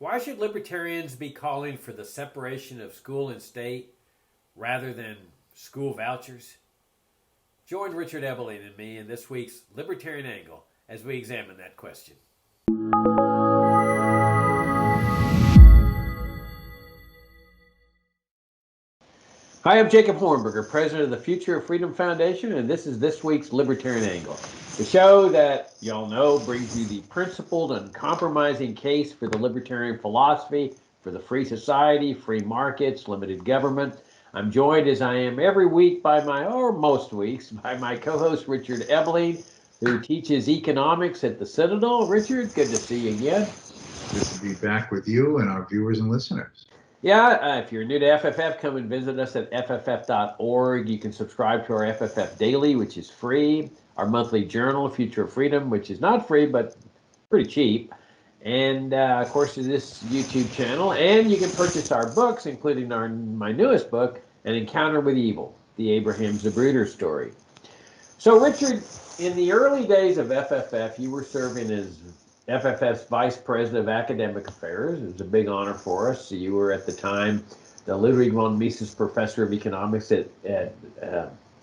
Why should libertarians be calling for the separation of school and state rather than school vouchers? Join Richard Evelyn and me in this week's Libertarian Angle as we examine that question. Hi, I'm Jacob Hornberger, president of the Future of Freedom Foundation, and this is this week's Libertarian Angle, the show that y'all know brings you the principled, uncompromising case for the libertarian philosophy, for the free society, free markets, limited government. I'm joined, as I am every week most weeks, by my co-host Richard Evelyn, who teaches economics at the Citadel. Richard, good to see you again. Good to be back with you and our viewers and listeners. Yeah, if you're new to FFF, come and visit us at fff.org. You can subscribe to our FFF Daily, which is free, our monthly journal, Future of Freedom, which is not free, but pretty cheap, and, of course, this YouTube channel. And you can purchase our books, including my newest book, An Encounter with Evil, the Abraham Zapruder story. So, Richard, in the early days of FFF, you were serving as FFF's Vice President of Academic Affairs. It was a big honor for us. So you were at the time the Ludwig von Mises Professor of Economics at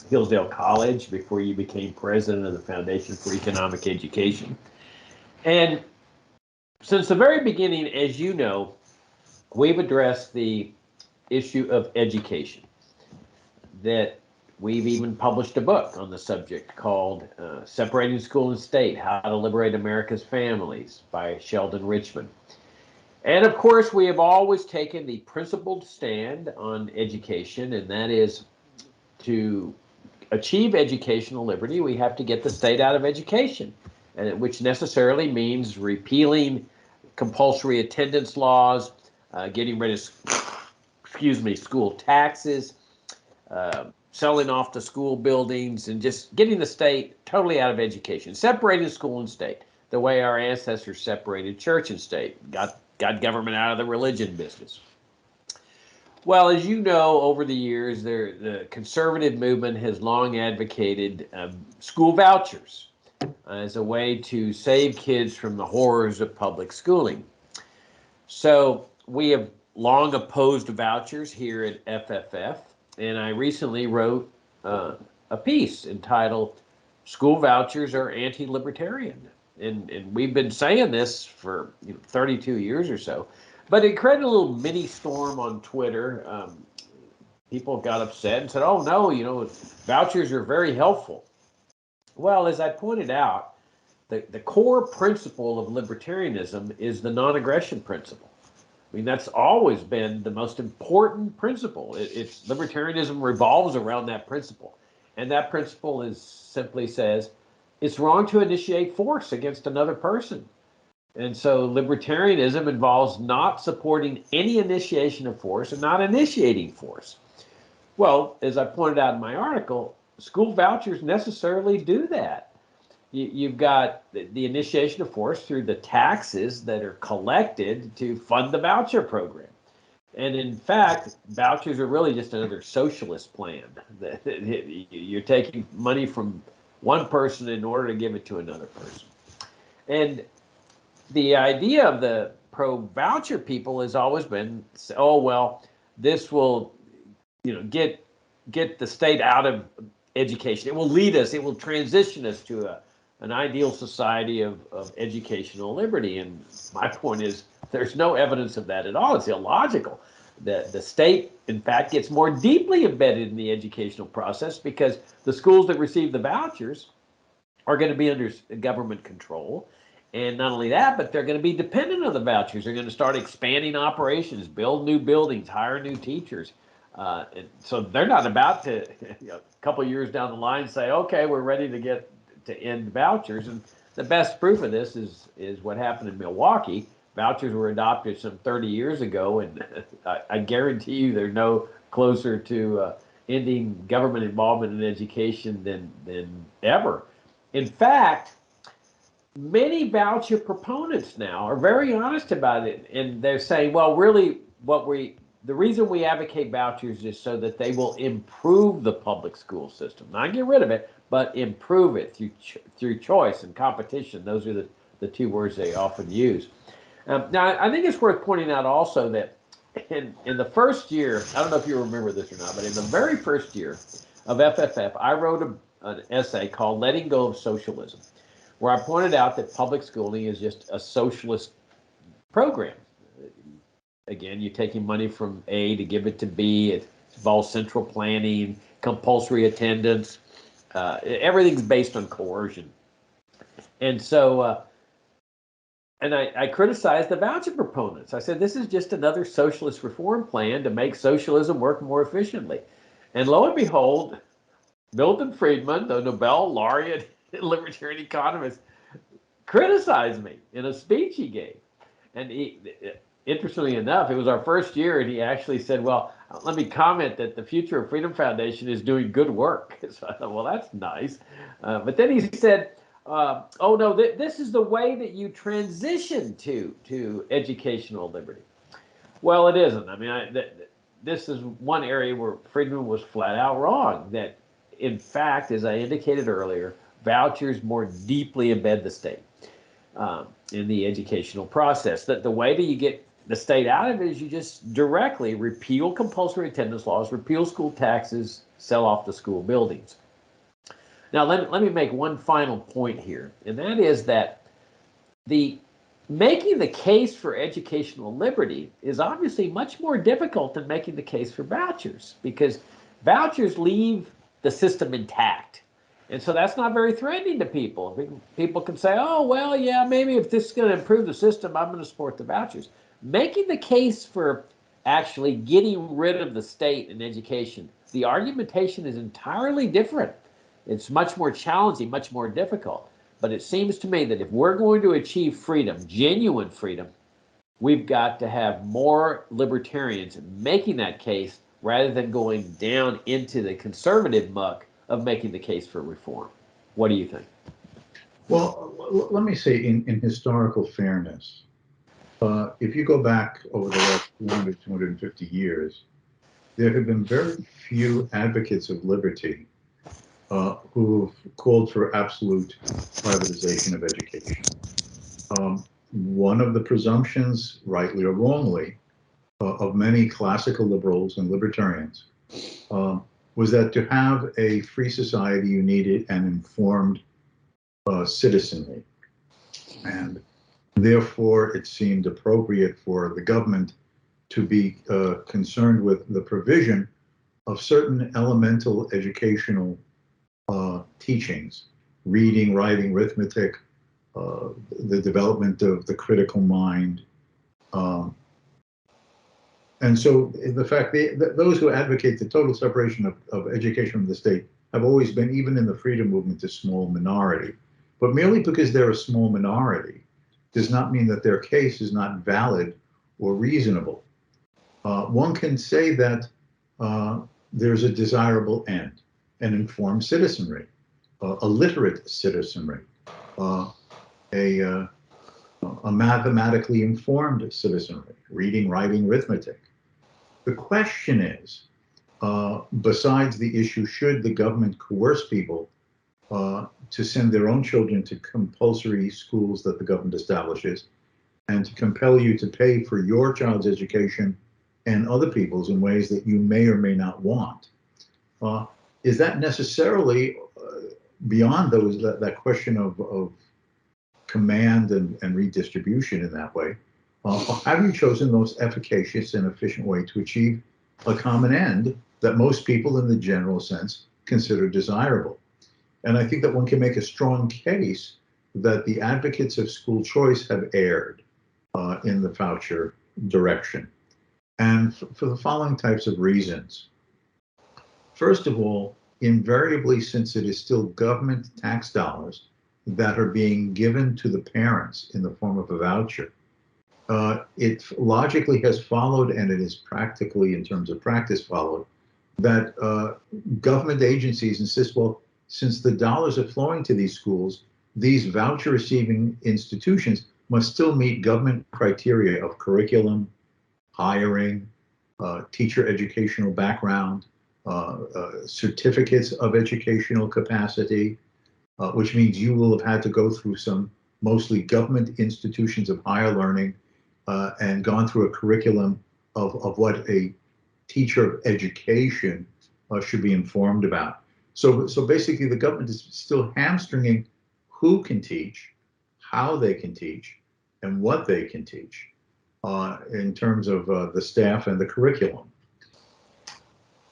Hillsdale College before you became president of the Foundation for Economic Education. And since the very beginning, as you know, we've addressed the issue of education. That we've even published a book on the subject called Separating School and State, How to Liberate America's Families by Sheldon Richman. And of course, we have always taken the principled stand on education, and that is to achieve educational liberty, we have to get the state out of education, which necessarily means repealing compulsory attendance laws, getting rid of, school taxes, selling off the school buildings, and just getting the state totally out of education, separating school and state, the way our ancestors separated church and state, got government out of the religion business. Well, as you know, over the years, the conservative movement has long advocated school vouchers as a way to save kids from the horrors of public schooling. So we have long opposed vouchers here at FFF. And I recently wrote a piece entitled School Vouchers Are Anti-Libertarian. And we've been saying this for 32 years or so. But it created a little mini storm on Twitter. People got upset and said, oh, no, vouchers are very helpful. Well, as I pointed out, the core principle of libertarianism is the non-aggression principle. I mean, that's always been the most important principle. It's libertarianism revolves around that principle. And that principle simply says it's wrong to initiate force against another person. And so libertarianism involves not supporting any initiation of force and not initiating force. Well, as I pointed out in my article, school vouchers necessarily do that. You've got the initiation of force through the taxes that are collected to fund the voucher program. And in fact, vouchers are really just another socialist plan. You're taking money from one person in order to give it to another person. And the idea of the pro-voucher people has always been, oh, well, this will get the state out of education. It will lead us, it will transition us to an ideal society of educational liberty. And my point is, there's no evidence of that at all. It's illogical. The state, in fact, gets more deeply embedded in the educational process because the schools that receive the vouchers are going to be under government control. And not only that, but they're going to be dependent on the vouchers. They're going to start expanding operations, build new buildings, hire new teachers. And so they're not about to, a couple of years down the line, say, okay, we're ready to end vouchers. And the best proof of this is what happened in Milwaukee. Vouchers were adopted some 30 years ago, and I guarantee you they're no closer to ending government involvement in education than ever. In fact, many voucher proponents now are very honest about it, and they're saying, well, really, the reason we advocate vouchers is so that they will improve the public school system, not get rid of it, but improve it through choice and competition. Those are the two words they often use. Now, I think it's worth pointing out also that in the first year, I don't know if you remember this or not, but in the very first year of FFF, I wrote an essay called Letting Go of Socialism, where I pointed out that public schooling is just a socialist program. Again, you're taking money from A to give it to B. It involves central planning, compulsory attendance. Everything's based on coercion. And so, and I criticized the voucher proponents. I said, this is just another socialist reform plan to make socialism work more efficiently. And lo and behold, Milton Friedman, the Nobel laureate libertarian economist, criticized me in a speech he gave. And interestingly enough, it was our first year, and he actually said, well, let me comment that the Future of Freedom Foundation is doing good work. So I thought, well, that's nice. But then he said, oh, no, this is the way that you transition to educational liberty. Well, it isn't. I mean, this is one area where Friedman was flat out wrong, that, in fact, as I indicated earlier, vouchers more deeply embed the state in the educational process. That the way that you get the state out of it is you just directly repeal compulsory attendance laws, repeal school taxes, sell off the school buildings. Now, let me make one final point here, and that is that making the case for educational liberty is obviously much more difficult than making the case for vouchers, because vouchers leave the system intact. And so that's not very threatening to people. People can say, oh, well, yeah, maybe if this is going to improve the system, I'm going to support the vouchers. Making the case for actually getting rid of the state in education, the argumentation is entirely different. It's much more challenging, much more difficult. But it seems to me that if we're going to achieve freedom, genuine freedom, we've got to have more libertarians making that case rather than going down into the conservative muck of making the case for reform. What do you think? Well, let me say in historical fairness, if you go back over the last 200, 250 years, there have been very few advocates of liberty who've called for absolute privatization of education. One of the presumptions, rightly or wrongly, of many classical liberals and libertarians was that to have a free society, you needed an informed citizenry. And therefore, it seemed appropriate for the government to be concerned with the provision of certain elemental educational teachings, reading, writing, arithmetic, the development of the critical mind. And so the fact that those who advocate the total separation of education from the state have always been, even in the freedom movement, a small minority. But merely because they're a small minority does not mean that their case is not valid or reasonable. One can say that there's a desirable end, an informed citizenry, a literate citizenry, a mathematically informed citizenry, reading, writing, arithmetic. The question is, besides the issue, should the government coerce people to send their own children to compulsory schools that the government establishes, and to compel you to pay for your child's education and other people's in ways that you may or may not want? Is that necessarily beyond that question of command and redistribution in that way? Have you chosen the most efficacious and efficient way to achieve a common end that most people in the general sense consider desirable? And I think that one can make a strong case that the advocates of school choice have erred in the voucher direction. And for the following types of reasons. First of all, invariably, since it is still government tax dollars that are being given to the parents in the form of a voucher, it logically has followed, and it is practically, in terms of practice, followed, that government agencies insist, well, since the dollars are flowing to these schools, these voucher receiving institutions must still meet government criteria of curriculum, hiring, teacher educational background, certificates of educational capacity, which means you will have had to go through some mostly government institutions of higher learning and gone through a curriculum of what a teacher of education should be informed about. So basically, the government is still hamstringing who can teach, how they can teach, and what they can teach in terms of the staff and the curriculum.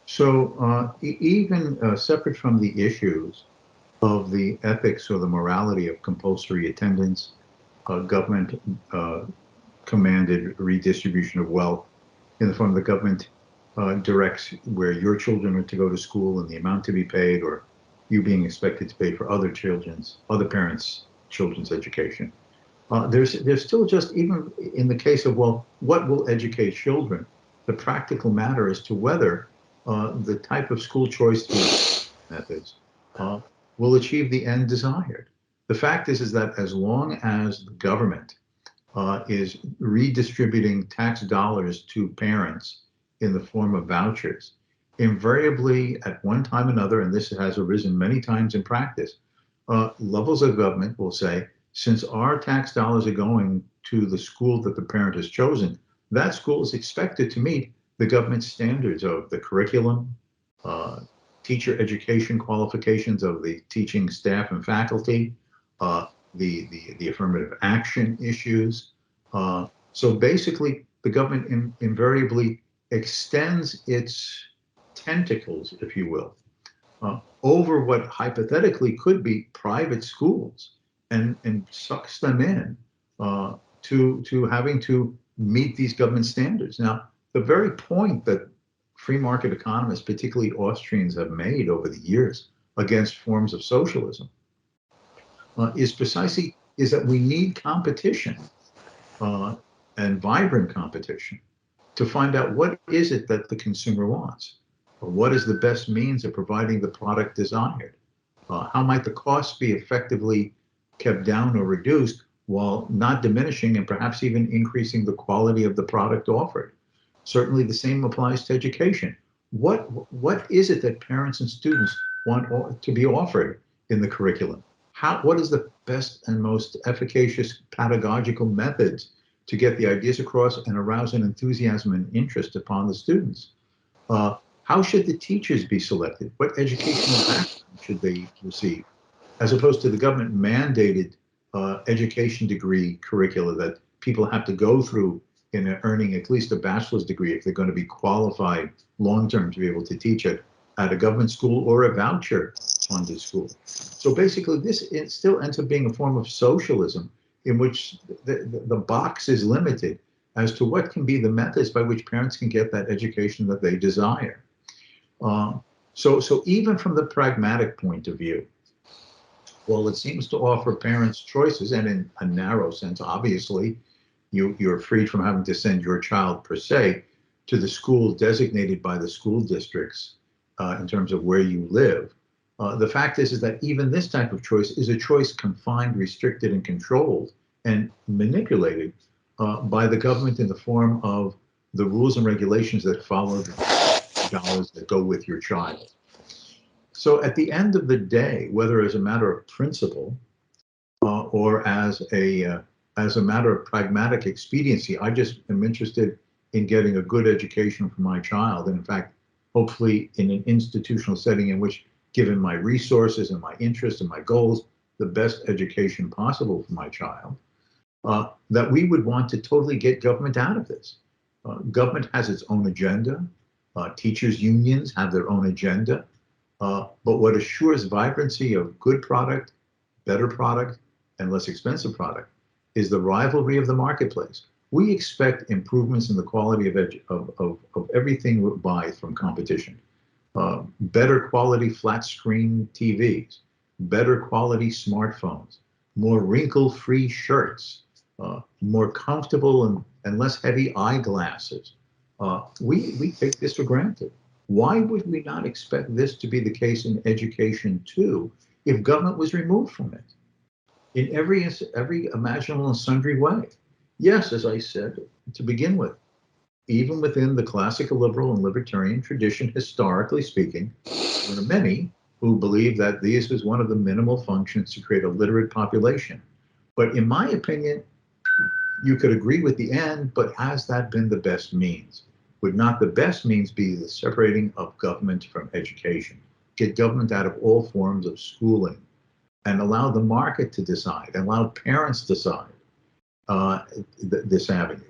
So even separate from the issues of the ethics or the morality of compulsory attendance, government commanded redistribution of wealth in the form of the government directs where your children are to go to school and the amount to be paid, or you being expected to pay for other parents' children's education. There's still just, even in the case of, well, what will educate children? The practical matter as to whether the type of school choice methods will achieve the end desired. The fact is that as long as the government is redistributing tax dollars to parents in the form of vouchers, invariably at one time or another, and this has arisen many times in practice, levels of government will say, since our tax dollars are going to the school that the parent has chosen, that school is expected to meet the government standards of the curriculum, teacher education qualifications of the teaching staff and faculty, the affirmative action issues. So basically, the government invariably extends its tentacles, if you will, over what hypothetically could be private schools, and sucks them in to having to meet these government standards. Now, the very point that free market economists, particularly Austrians, have made over the years against forms of socialism is that we need competition and vibrant competition to find out what is it that the consumer wants, or what is the best means of providing the product desired. How might the costs be effectively kept down or reduced while not diminishing and perhaps even increasing the quality of the product offered? Certainly the same applies to education. What is it that parents and students want to be offered in the curriculum? What is the best and most efficacious pedagogical methods to get the ideas across and arouse an enthusiasm and interest upon the students? How should the teachers be selected? What educational background should they receive? As opposed to the government mandated education degree curricula that people have to go through in earning at least a bachelor's degree if they're going to be qualified long-term to be able to teach it at a government school or a voucher-funded school. So basically, it still ends up being a form of socialism in which the box is limited as to what can be the methods by which parents can get that education that they desire. So even from the pragmatic point of view, while it seems to offer parents choices, and in a narrow sense, obviously, you're freed from having to send your child per se to the school designated by the school districts in terms of where you live. The fact is that even this type of choice is a choice confined, restricted, and controlled and manipulated by the government in the form of the rules and regulations that follow the dollars that go with your child. So at the end of the day, whether as a matter of principle or as a matter of pragmatic expediency, I just am interested in getting a good education for my child. And in fact, hopefully in an institutional setting in which, given my resources and my interests and my goals, the best education possible for my child, that we would want to totally get government out of this. Government has its own agenda. Teachers' unions have their own agenda. But what assures vibrancy of good product, better product, and less expensive product is the rivalry of the marketplace. We expect improvements in the quality of everything we buy from competition. Better quality flat screen TVs, better quality smartphones, more wrinkle-free shirts, more comfortable and less heavy eyeglasses. We take this for granted. Why would we not expect this to be the case in education too, if government was removed from it in every imaginable and sundry way? Yes, as I said to begin with, even within the classical liberal and libertarian tradition, historically speaking, there are many who believe that this is one of the minimal functions to create a literate population. But in my opinion, you could agree with the end, but has that been the best means? Would not the best means be the separating of government from education? Get government out of all forms of schooling and allow the market to decide, allow parents to decide this avenue.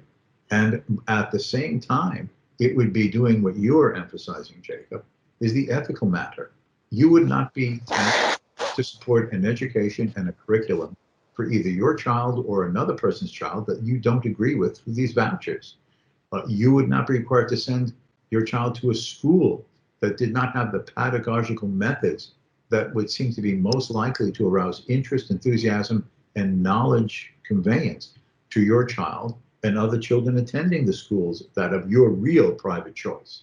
And at the same time, it would be doing what you're emphasizing, Jacob, is the ethical matter. You would not be asked to support an education and a curriculum for either your child or another person's child that you don't agree with through these vouchers. You would not be required to send your child to a school that did not have the pedagogical methods that would seem to be most likely to arouse interest, enthusiasm, and knowledge conveyance to your child and other children attending the schools that of your real private choice.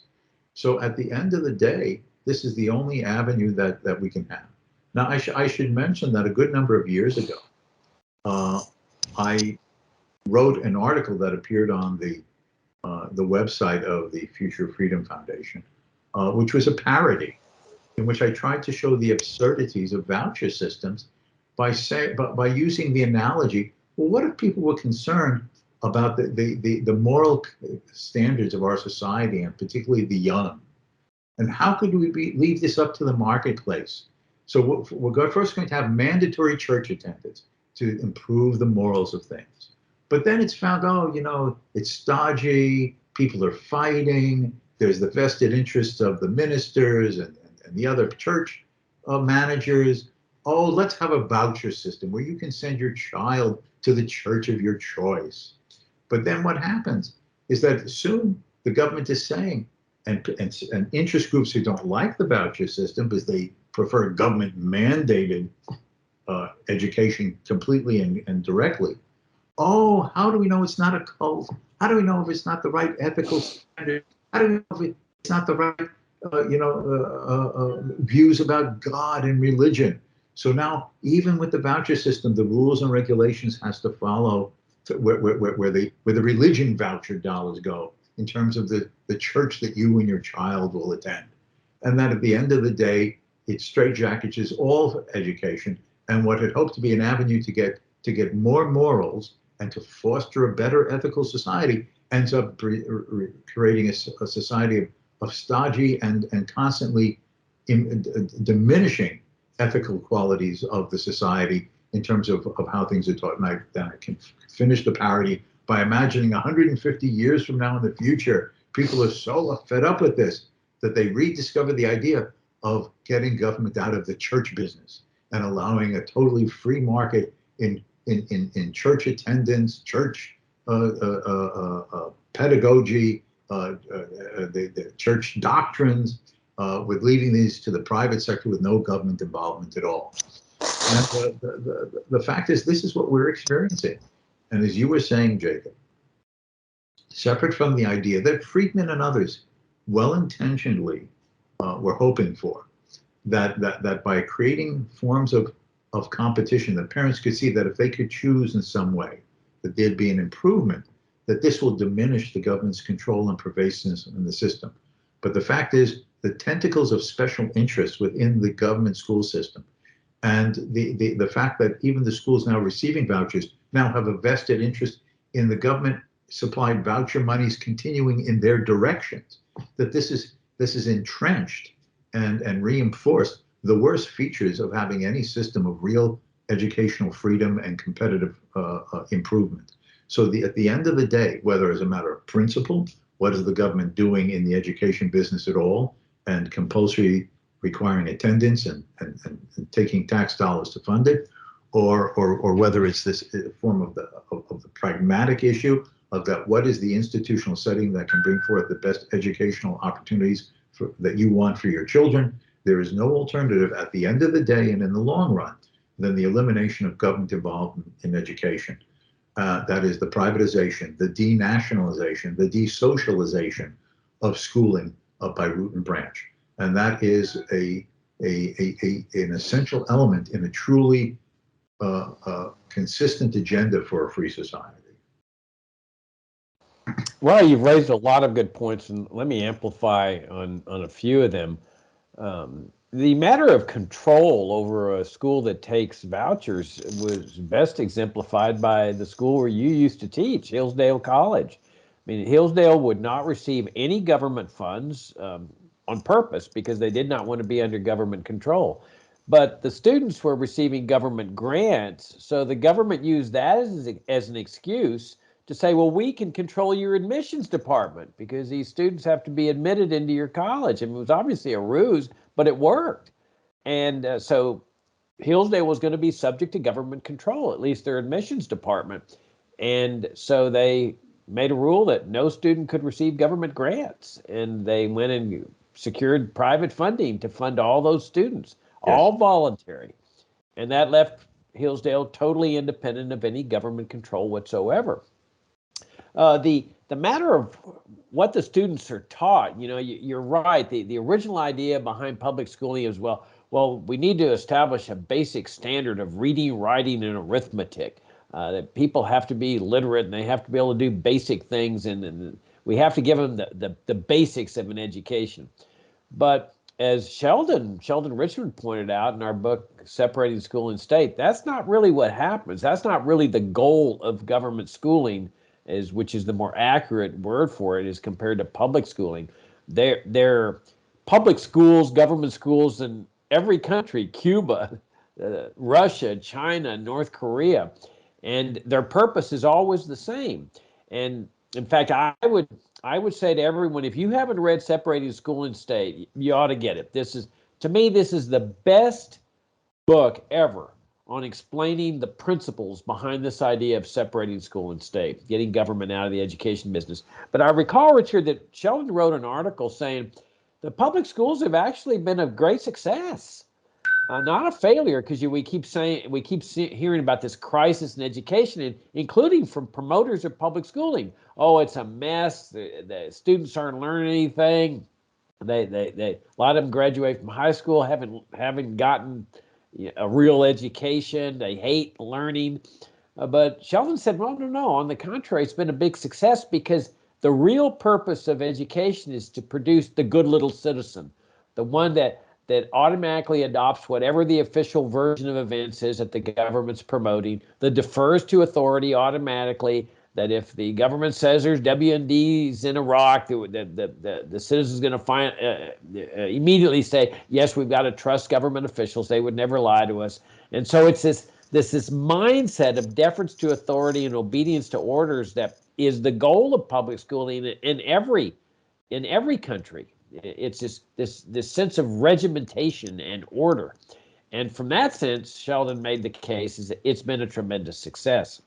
So at the end of the day, this is the only avenue that we can have. Now, I should mention that a good number of years ago, I wrote an article that appeared on the website of the Future Freedom Foundation, which was a parody in which I tried to show the absurdities of voucher systems by using the analogy, well, what if people were concerned about the moral standards of our society, and particularly the young? And how could we leave this up to the marketplace? So we're first going to have mandatory church attendance to improve the morals of things. But then it's found, oh, you know, it's stodgy, people are fighting, there's the vested interests of the ministers and the other church managers. Oh, let's have a voucher system where you can send your child to the church of your choice. But then what happens is that soon the government is saying, and interest groups who don't like the voucher system because they prefer government mandated education completely and directly. Oh, how do we know it's not a cult? How do we know if it's not the right ethical standard? How do we know if it's not the right, views about God and religion? So now, even with the voucher system, the rules and regulations has to follow where the religion voucher dollars go in terms of the church that you and your child will attend. And that at the end of the day, it straitjackets all education, and what had hoped to be an avenue to get more morals and to foster a better ethical society ends up creating a society of stodgy and constantly diminishing ethical qualities of the society in terms of how things are taught. And I can finish the parody by imagining 150 years from now in the future, people are so fed up with this that they rediscover the idea of getting government out of the church business and allowing a totally free market in church attendance, church pedagogy, the church doctrines, with leaving these to the private sector with no government involvement at all. And the fact is, this is what we're experiencing. And as you were saying, Jacob, separate from the idea that Friedman and others well-intentionedly were hoping for, that by creating forms of competition, that parents could see that if they could choose in some way, that there'd be an improvement, that this will diminish the government's control and pervasiveness in the system. But the fact is, the tentacles of special interests within the government school system, and the fact that even the schools now receiving vouchers now have a vested interest in the government supplied voucher monies continuing in their directions, that this is entrenched and reinforced the worst features of having any system of real educational freedom and competitive improvement. So at the end of the day, whether as a matter of principle, what is the government doing in the education business at all, and compulsory requiring attendance and taking tax dollars to fund it, or whether it's this form of the pragmatic issue of that, what is the institutional setting that can bring forth the best educational opportunities that you want for your children. There is no alternative at the end of the day and in the long run than the elimination of government involvement in education. That is the privatization, the denationalization, the desocialization of schooling by root and branch. And that is an essential element in a truly consistent agenda for a free society. Well, you've raised a lot of good points, and let me amplify on a few of them. the matter of control over a school that takes vouchers was best exemplified by the school where you used to teach, Hillsdale College. I mean, Hillsdale would not receive any government funds on purpose because they did not want to be under government control. But the students were receiving government grants, so the government used that as an excuse to say, well, we can control your admissions department because these students have to be admitted into your college. I mean, it was obviously a ruse, but it worked. And so Hillsdale was going to be subject to government control, at least their admissions department. And so they made a rule that no student could receive government grants. And they went and secured private funding to fund all those students, all voluntary. And that left Hillsdale totally independent of any government control whatsoever. The matter of what the students are taught, you know, you're right. The original idea behind public schooling is, well, we need to establish a basic standard of reading, writing, and arithmetic. That people have to be literate and they have to be able to do basic things, and we have to give them the basics of an education. But as Sheldon Richmond pointed out in our book, Separating School and State, that's not really what happens. That's not really the goal of government schooling, which is the more accurate word for it, as compared to public schooling. They're public schools, government schools in every country, Cuba, Russia, China, North Korea, and their purpose is always the same. And in fact, I would say to everyone, if you haven't read Separating School and State, you ought to get it. To me, this is the best book ever on explaining the principles behind this idea of separating school and state, getting government out of the education business. But I recall, Richard, that Sheldon wrote an article saying the public schools have actually been a great success, not a failure, because we keep hearing about this crisis in education, including from promoters of public schooling. Oh, it's a mess. The students aren't learning anything. They a lot of them graduate from high school, haven't gotten a real education. They hate learning. But Sheldon said, well, no. On the contrary, it's been a big success because the real purpose of education is to produce the good little citizen, the one that automatically adopts whatever the official version of events is that the government's promoting, that defers to authority automatically, that if the government says there's WMDs in Iraq, the citizen's going to immediately say, yes, we've got to trust government officials. They would never lie to us. And so it's this mindset of deference to authority and obedience to orders that is the goal of public schooling in every country. It's just this sense of regimentation and order. And from that sense, Sheldon made the case is that it's been a tremendous success.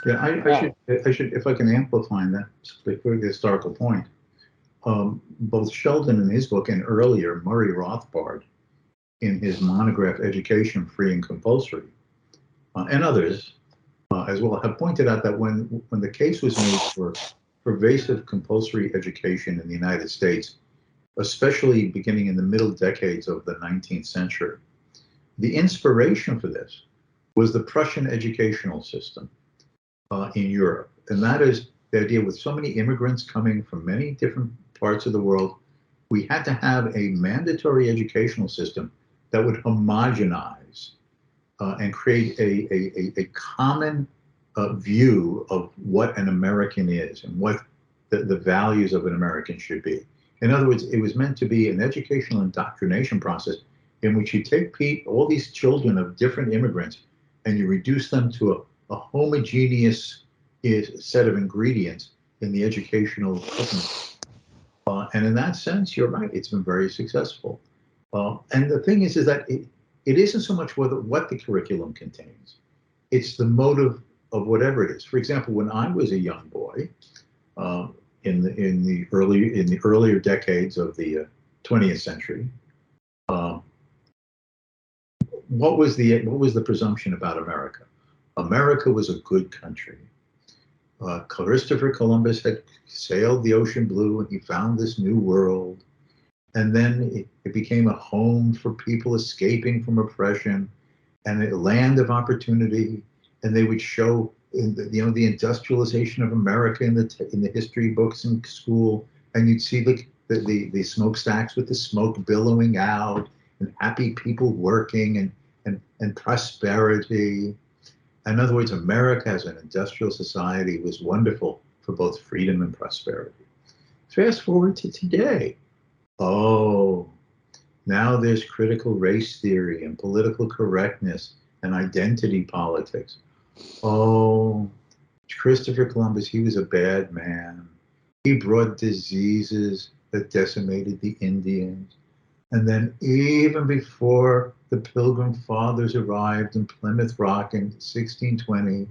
Yeah, I should, if I can amplify that quick historical point. Both Sheldon in his book and earlier Murray Rothbard in his monograph Education Free and Compulsory, and others as well, have pointed out that when the case was made for pervasive compulsory education in the United States, especially beginning in the middle decades of the 19th century, the inspiration for this was the Prussian educational system in Europe. And that is the idea, with so many immigrants coming from many different parts of the world, we had to have a mandatory educational system that would homogenize and create a common view of what an American is and what the values of an American should be. In other words, it was meant to be an educational indoctrination process in which you take all these children of different immigrants and you reduce them to a homogeneous set of ingredients in the educational cooking. And in that sense, you're right, it's been very successful. And the thing is that it isn't so much what the curriculum contains, it's the motive of whatever it is. For example, when I was a young boy, in the earlier decades of the 20th century, what was the presumption about America? America was a good country. Christopher Columbus had sailed the ocean blue and he found this new world. And then it became a home for people escaping from oppression and a land of opportunity. And they would show the industrialization of America in the history books in school. And you'd see the smokestacks with the smoke billowing out and happy people working and prosperity. In other words, America as an industrial society was wonderful for both freedom and prosperity. Fast forward to today. Oh, now there's critical race theory and political correctness and identity politics. Oh, Christopher Columbus, he was a bad man. He brought diseases that decimated the Indians. And then even before the Pilgrim Fathers arrived in Plymouth Rock in 1620,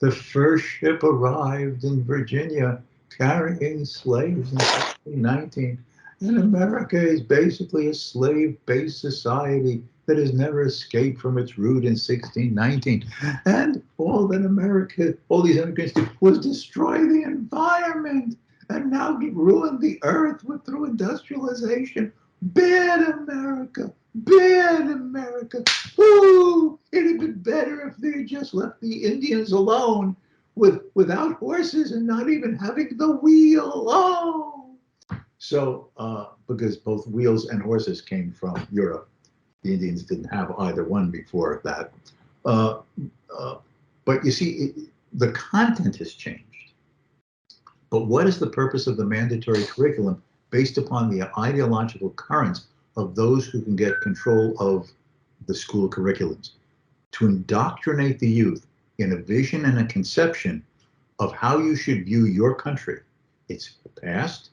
the first ship arrived in Virginia carrying slaves in 1619. And America is basically a slave-based society that has never escaped from its root in 1619. And all that America, all these immigrants did was destroy the environment and now ruin the earth through industrialization. Bad America, bad America. Ooh, it'd have been better if they had just left the Indians alone without horses and not even having the wheel. Oh. So, because both wheels and horses came from Europe, the Indians didn't have either one before that. But you see, the content has changed. But what is the purpose of the mandatory curriculum based upon the ideological currents of those who can get control of the school curriculums? To indoctrinate the youth in a vision and a conception of how you should view your country, its past,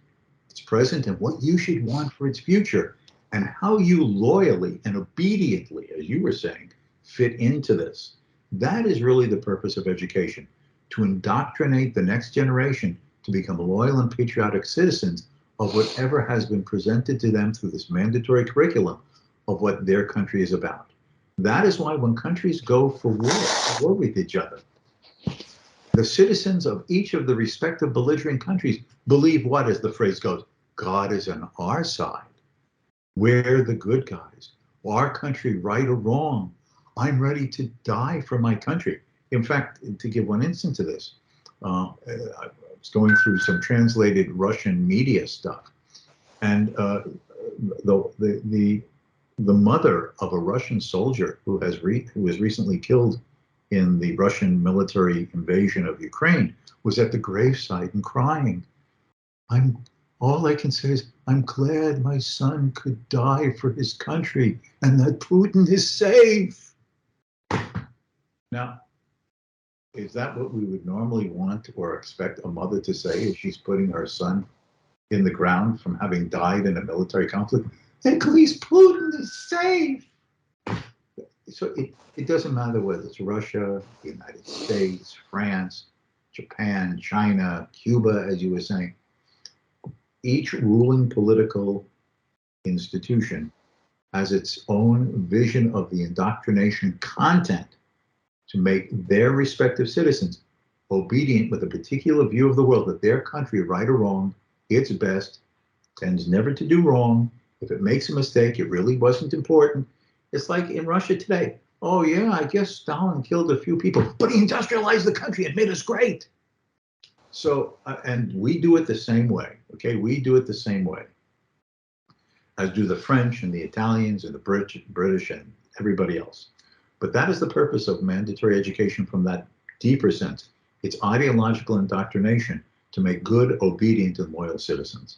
its present, and what you should want for its future, and how you loyally and obediently, as you were saying, fit into this. That is really the purpose of education, to indoctrinate the next generation to become loyal and patriotic citizens of whatever has been presented to them through this mandatory curriculum of what their country is about. That is why when countries go for war with each other, the citizens of each of the respective belligerent countries believe what, as the phrase goes, God is on our side. We're the good guys. Our country, right or wrong, I'm ready to die for my country. In fact, to give one instance of this, I was going through some translated Russian media stuff, and the mother of a Russian soldier who was recently killed in the Russian military invasion of Ukraine was at the gravesite and crying. All I can say is, I'm glad my son could die for his country and that Putin is safe. Now, is that what we would normally want or expect a mother to say as she's putting her son in the ground from having died in a military conflict? At least Putin is safe. So it doesn't matter whether it's Russia, the United States, France, Japan, China, Cuba, as you were saying. Each ruling political institution has its own vision of the indoctrination content to make their respective citizens obedient with a particular view of the world, that their country, right or wrong, its best, tends never to do wrong. If it makes a mistake, it really wasn't important. It's like in Russia today. Oh yeah, I guess Stalin killed a few people, but he industrialized the country and made us great. So, and we do it the same way, okay? We do it the same way, as do the French and the Italians and the British and everybody else. But that is the purpose of mandatory education from that deeper sense. It's ideological indoctrination to make good, obedient, and loyal citizens.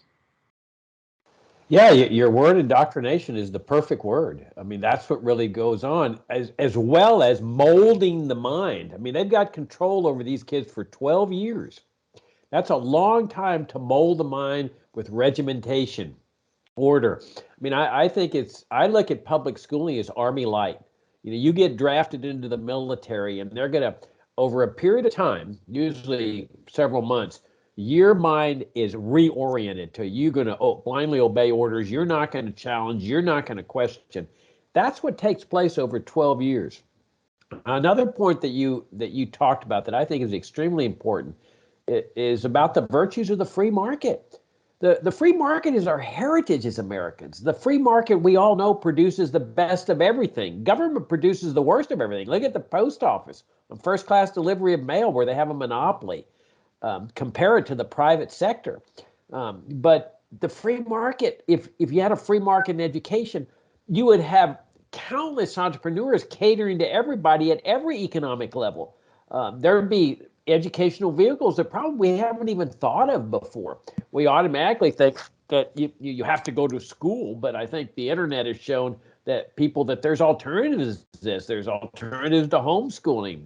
Yeah, your word indoctrination is the perfect word. I mean, that's what really goes on, as well as molding the mind. I mean, they've got control over these kids for 12 years. That's a long time to mold the mind with regimentation, order. I mean, I think I look at public schooling as Army light. You know, you get drafted into the military and they're going to, over a period of time, usually several months, your mind is reoriented to you're going to blindly obey orders. You're not going to challenge. You're not going to question. That's what takes place over 12 years. Another point that you talked about that I think is extremely important is about the virtues of the free market. The free market is our heritage as Americans. The free market, we all know, produces the best of everything. Government produces the worst of everything. Look at the post office, first class delivery of mail where they have a monopoly. Compare it to the private sector. But the free market, if you had a free market in education, you would have countless entrepreneurs catering to everybody at every economic level. There would be educational vehicles that probably we haven't even thought of before. We automatically think that you have to go to school, but I think the internet has shown that there's alternatives to this. There's alternatives to homeschooling.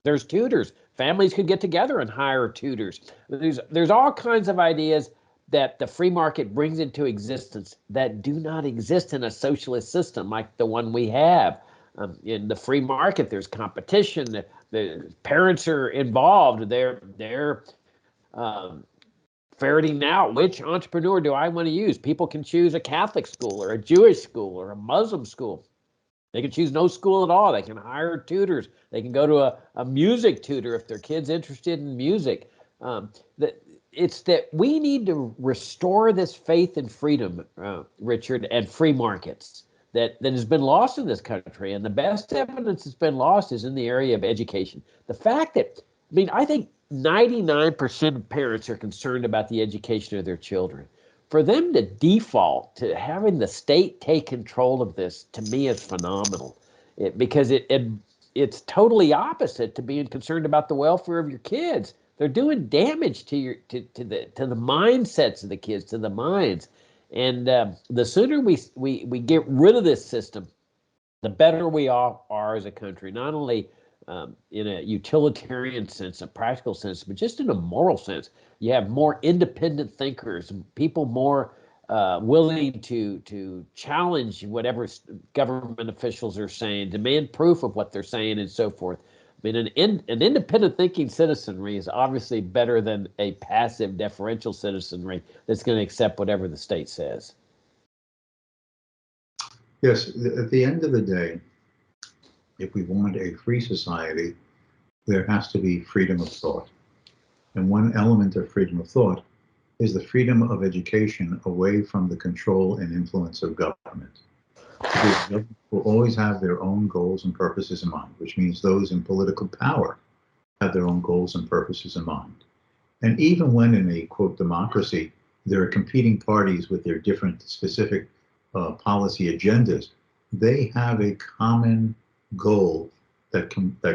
There's tutors. Families could get together and hire tutors. There's all kinds of ideas that the free market brings into existence that do not exist in a socialist system like the one we have. In the free market, there's competition. The parents are involved. They're ferreting out which entrepreneur do I want to use. People can choose a Catholic school or a Jewish school or a Muslim school. They can choose no school at all. They can hire tutors. They can go to a music tutor if their kid's interested in music. It's that we need to restore this faith in freedom, Richard, and free markets that has been lost in this country. And the best evidence that's been lost is in the area of education. The fact that, I think 99% of parents are concerned about the education of their children. For them to default to having the state take control of this, to me, is phenomenal. Because it's totally opposite to being concerned about the welfare of your kids. They're doing damage to the mindsets of the kids, to the minds. And the sooner we get rid of this system, the better we are as a country, not only in a utilitarian sense, a practical sense, but just in a moral sense. You have more independent thinkers, people more willing to challenge whatever government officials are saying, demand proof of what they're saying, and so forth. An independent thinking citizenry is obviously better than a passive deferential citizenry that's going to accept whatever the state says. Yes, at the end of the day, if we want a free society, there has to be freedom of thought. And one element of freedom of thought is the freedom of education away from the control and influence of government. Because government will always have their own goals and purposes in mind, which means those in political power have their own goals and purposes in mind. And even when in a, quote, democracy, there are competing parties with their different specific policy agendas, they have a common goal that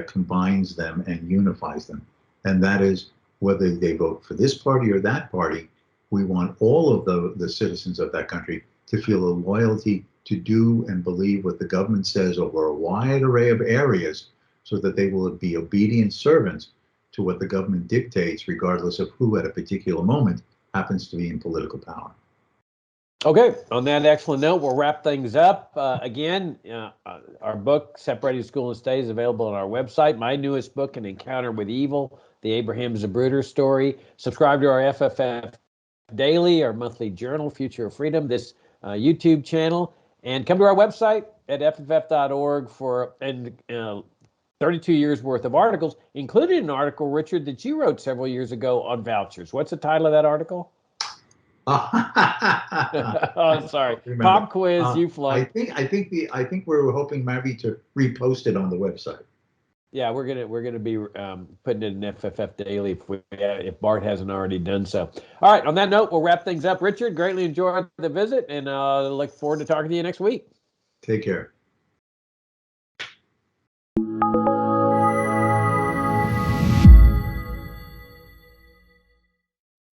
combines them and unifies them. And that is, whether they vote for this party or that party, we want all of the citizens of that country to feel a loyalty to do and believe what the government says over a wide array of areas, so that they will be obedient servants to what the government dictates, regardless of who at a particular moment happens to be in political power. Okay, on that excellent note, we'll wrap things up. Again, our book, Separating School and State, is available on our website. My newest book, An Encounter with Evil, the Abraham Zapruder story. Subscribe to our FFF Daily, our monthly journal, Future of Freedom, this YouTube channel, and come to our website at fff.org for 32 years worth of articles, including an article, Richard, that you wrote several years ago on vouchers. What's the title of that article? Oh, sorry. Pop quiz, you flunked. I think we're hoping maybe to repost it on the website. Yeah, we're gonna be putting it in FFF Daily if Bart hasn't already done so. All right. On that note, we'll wrap things up. Richard, greatly enjoyed the visit, and look forward to talking to you next week. Take care.